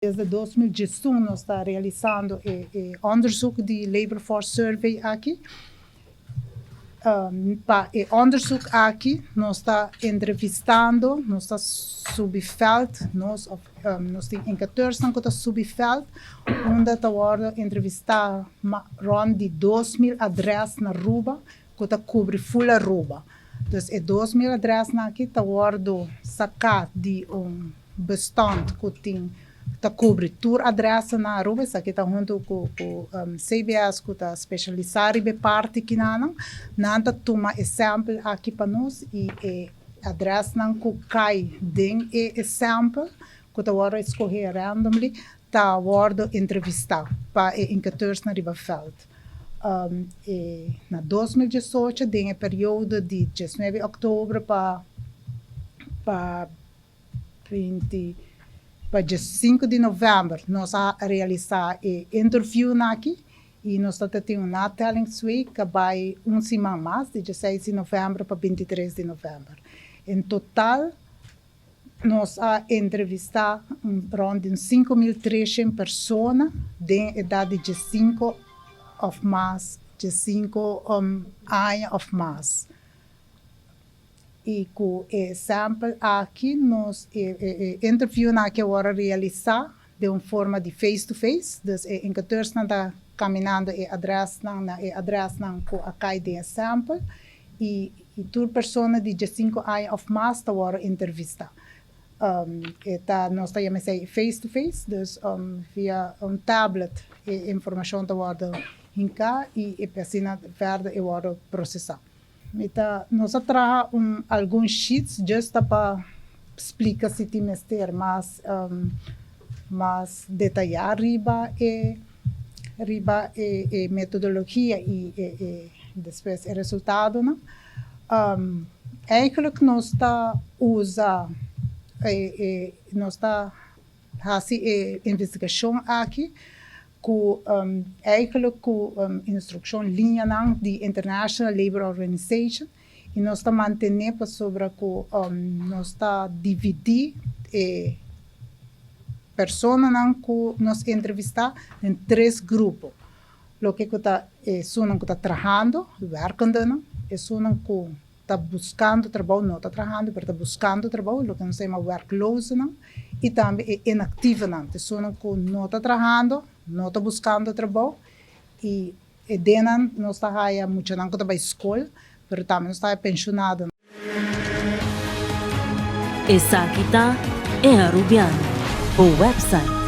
Desde 2018 nós estamos realizando onderzoek de Labor Force Survey aqui. Para o onderzoek aqui, nós estamos entrevistando, nós estamos subveld, nós temos indicadores que estão subveld, onde estamos entrevistando rond de 2.000 adresas na Aruba, que cobre full Aruba. Então, 2.000 adresas aqui estão sacadas de bestand que tem cobre tour adressa na Aruba, isso aqui está junto com CBS, que está especializado em parte que não toma exemplo aqui para nós e adressa não que cai dentro exemplo que está agora escolher randomly está agora entrevistado para indicadores na Ribafeld. Na 2018, tem o período de 19 de outubro para 5 de novembro, nós vamos realizar interview aqui e nós estamos tendo uma telling suite que vai uma semana mais, de 16 de novembro para 23 de novembro. Em total, nós vamos entrevistar rond de 5.300 pessoas de idade de 5 ou mais, de 5 anos ou mais. E com o exemplo aqui, nós interview que agora realizar de uma forma de face-to-face. Então, indicadores estão caminhando e adressa com a cai de exemplo. E toda pessoa de 5 anos ou mais está agora entrevistar. Nós estamos face-to-face, então, via tablet, a informação está agora em cá e a asina verde agora processar. Nós trazemos alguns sheets just para explicar se temos ter mais detalhado riba e metodologia e depois o resultado. Eigenlijk nós está usando nós está haci investigacion aqui com instrução linha de International Labour Organization e nós está mantendo sobre que nós está dividir pessoas que nós entrevistar em 3 grupos. O que está que está trabalhando, werkende, é que está buscando trabalho, não está trabalhando, mas está buscando trabalho, o que nós chamamos workloose, e também é inativo, pessoas que não está trabalhando, não está buscando trabalho e denan não está aí muito não está para escola, mas também não está pensionado. Essa aqui está é Arubiano, o website